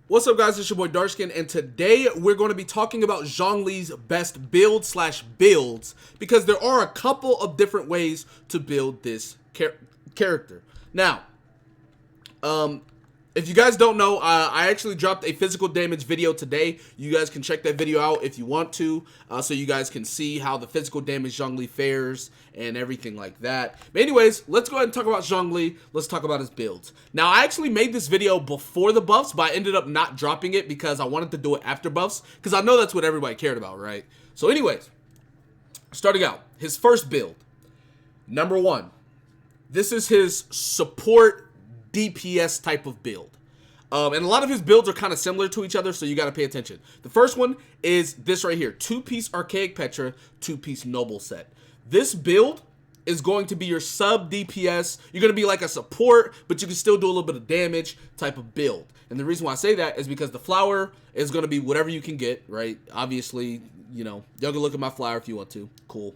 What's up, guys? It's your boy Darkskin, and today we're going to be talking about Zhongli's best build slash builds, because there are a couple of different ways to build this character. Now, if you guys don't know, I actually dropped a physical damage video today. You guys can check that video out if you want to, so you guys can see how the physical damage Zhongli fares and everything like that. But anyways, let's go ahead and talk about Zhongli. Let's talk about his builds. Now, I actually made this video before the buffs, but I ended up not dropping it because I wanted to do it after buffs, because I know that's what everybody cared about, right? So anyways, starting out, his first build. Number one, this is his support DPS type of build. And a lot of his builds are kind of similar to each other, so you got to pay attention. The first one is this right here, 2-piece Archaic Petra, 2-piece Noble set. This build is going to be your sub DPS. You're going to be like a support, but you can still do a little bit of damage type of build. And the reason why I say that is because the flower is going to be whatever you can get, right? Obviously, you know, y'all can look at my flower if you want to. Cool.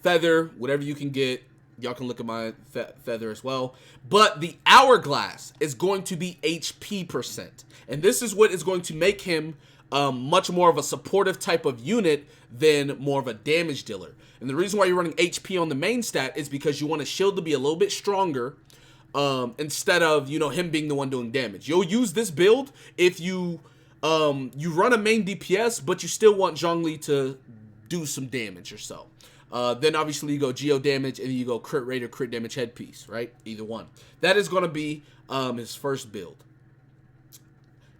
Feather, whatever you can get. Y'all can look at my feather as well. But the hourglass is going to be HP percent. And this is what is going to make him much more of a supportive type of unit than more of a damage dealer. And the reason why you're running HP on the main stat is because you want a shield to be a little bit stronger instead of, you know, him being the one doing damage. You'll use this build if you run a main DPS, but you still want Zhongli to do some damage or so. Then obviously you go geo damage and you go crit rate or crit damage headpiece, right? Either one. That is going to be his first build.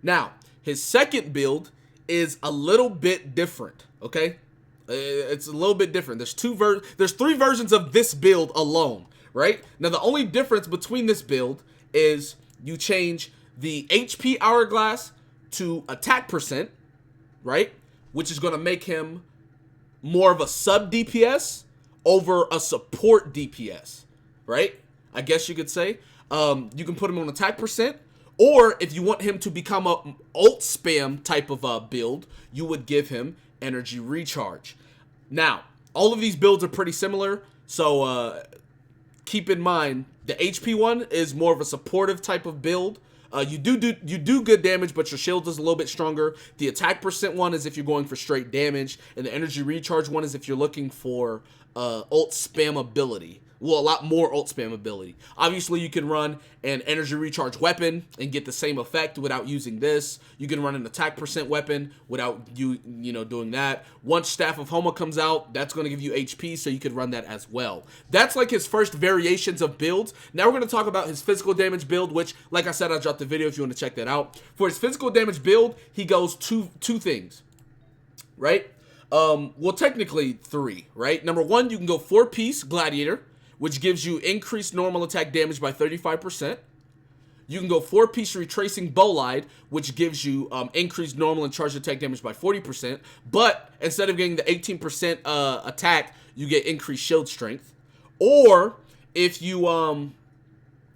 Now, his second build is a little bit different, okay? It's a little bit different. There's three versions of this build alone, right? Now, the only difference between this build is you change the HP hourglass to attack percent, right? Which is going to make him more of a sub DPS over a support DPS, right? I guess you could say. You can put him on attack percent, or if you want him to become a ult spam type of build, you would give him energy recharge. Now, all of these builds are pretty similar, so keep in mind the HP one is more of a supportive type of build. You do good damage, but your shield is a little bit stronger. The attack percent one is if you're going for straight damage, and the energy recharge one is if you're looking for ult spam ability. Well, a lot more ult spam ability. Obviously, you can run an energy recharge weapon and get the same effect without using this. You can run an attack percent weapon without you know, doing that. Once Staff of Homa comes out, that's going to give you HP, so you could run that as well. That's like his first variations of builds. Now we're going to talk about his physical damage build, which, like I said, I dropped the video if you want to check that out. For his physical damage build, he goes two things, right? Well, technically three, right? Number one, you can go 4-piece Gladiator, which gives you increased normal attack damage by 35%. You can go 4-piece Retracing Bolide, which gives you increased normal and charged attack damage by 40%. But instead of getting the 18% attack, you get increased shield strength. Or if you,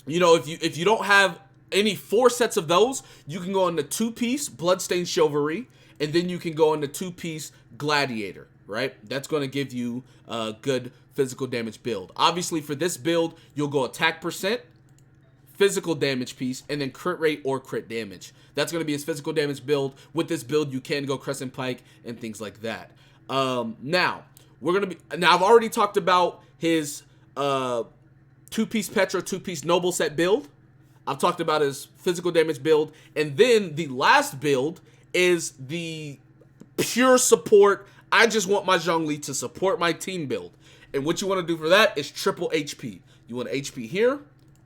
you know, if you don't have any 4 sets of those, you can go on the 2-piece Bloodstained Chivalry, and then you can go on the 2-piece Gladiator, right? That's going to give you a good physical damage build. Obviously, for this build, you'll go attack percent, physical damage piece, and then crit rate or crit damage. That's going to be his physical damage build. With this build, you can go Crescent Pike and things like that. Now I've already talked about his 2-piece Petra, 2-piece Noble set build. I've talked about his physical damage build, and then the last build is the pure support. I just want my Zhongli to support my team build. And what you want to do for that is triple HP. You want HP here,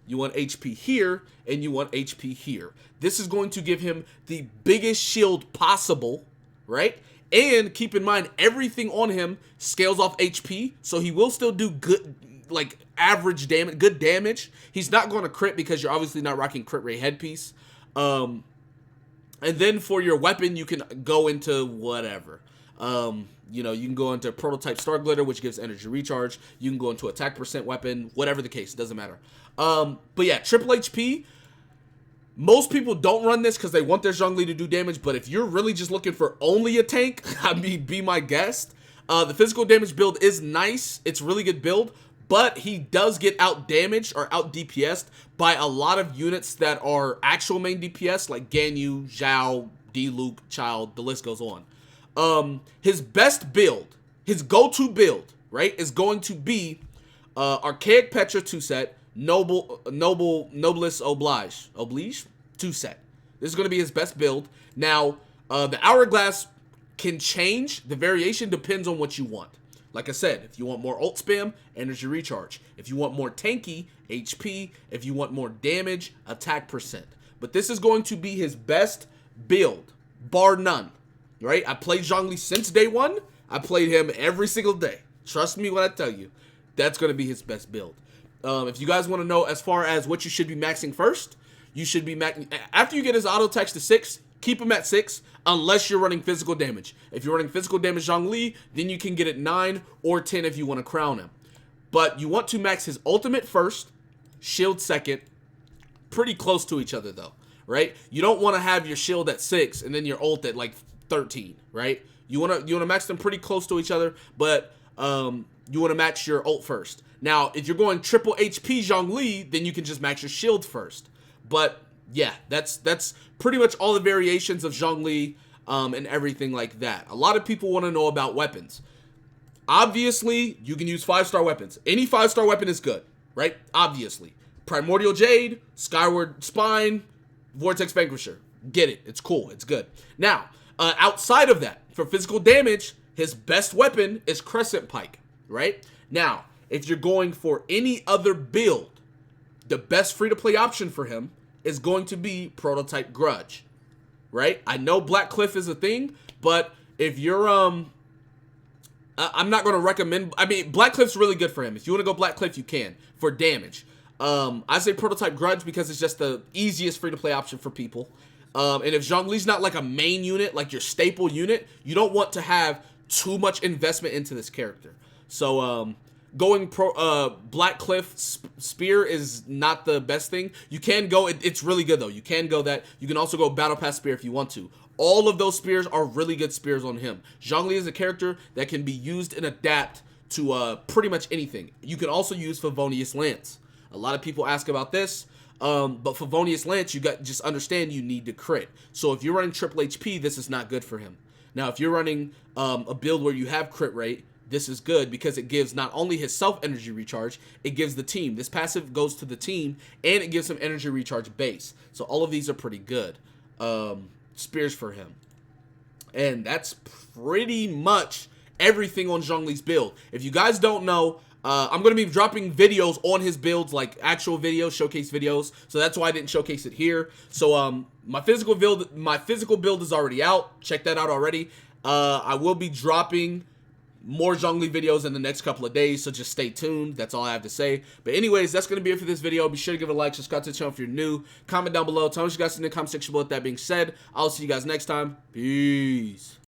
you want HP here, and you want HP here. This is going to give him the biggest shield possible, right? And keep in mind, everything on him scales off HP, so he will still do good, like average damage, good damage. He's not going to crit because you're obviously not rocking crit rate headpiece. And then for your weapon, you can go into whatever. You know, you can go into Prototype Star Glitter, which gives energy recharge. You can go into attack percent weapon, whatever the case, it doesn't matter. But yeah, triple HP. Most people don't run this because they want their Zhongli to do damage, but if you're really just looking for only a tank, I mean, be my guest. The physical damage build is nice. It's a really good build, but he does get out damaged or out DPS'd by a lot of units that are actual main DPS, like Ganyu, Zhao, D-Luke, Child, the list goes on. His best build, his go-to build, right, is going to be Archaic Petra 2-set, Noblesse Oblige 2-set. This is going to be his best build. Now, the Hourglass can change. The variation depends on what you want. Like I said, if you want more ult spam, energy recharge. If you want more tanky, HP. If you want more damage, attack percent. But this is going to be his best build, bar none. Right? I played Zhongli since day one. I played him every single day. Trust me when I tell you, that's going to be his best build. If you guys want to know as far as what you should be maxing first, you should be maxing after you get his auto attacks to 6. Keep him at 6 unless you're running physical damage. If you're running physical damage Zhongli, then you can get it 9 or 10 if you want to crown him. But you want to max his ultimate first, shield second, pretty close to each other though, right? You don't want to have your shield at 6 and then your ult at like 13, right? You want to max them pretty close to each other, but you want to match your ult first. Now, if you're going triple HP Zhongli, then you can just max your shield first. But yeah, that's pretty much all the variations of Zhongli and everything like that. A lot of people want to know about weapons. Obviously, you can use 5-star weapons. Any 5-star weapon is good, right? Obviously. Primordial Jade, Skyward Spine, Vortex Vanquisher. Get it. It's cool. It's good. Now, outside of that, for physical damage, his best weapon is Crescent Pike, right? Now, if you're going for any other build, the best free-to-play option for him is going to be Prototype Grudge, right? I know Black Cliff is a thing, but if you're, I'm not going to recommend, I mean, Black Cliff's really good for him. If you want to go Black Cliff, you can, for damage. I say Prototype Grudge because it's just the easiest free-to-play option for people. And if Zhongli's not like a main unit, like your staple unit, you don't want to have too much investment into this character. So, going Black Cliff Spear is not the best thing. You can go, it's really good though. You can go that. You can also go Battle Pass Spear if you want to. All of those spears are really good spears on him. Zhongli is a character that can be used and adapt to pretty much anything. You can also use Favonius Lance. A lot of people ask about this, but Favonius Lance, just understand you need to crit. So if you're running triple HP, this is not good for him. Now, if you're running a build where you have crit rate, this is good because it gives not only his self-energy recharge, it gives the team. This passive goes to the team, and it gives him energy recharge base. So all of these are pretty good spears for him. And that's pretty much everything on Zhongli's build. If you guys don't know, I'm going to be dropping videos on his builds, like actual videos, showcase videos. So that's why I didn't showcase it here. So my physical build is already out. Check that out already. I will be dropping more Zhongli videos in the next couple of days, so just stay tuned. That's all I have to say. But anyways, that's going to be it for this video. Be sure to give it a like, subscribe to the channel if you're new. Comment down below. Tell me what you guys in the comment section below. With that being said, I'll see you guys next time. Peace.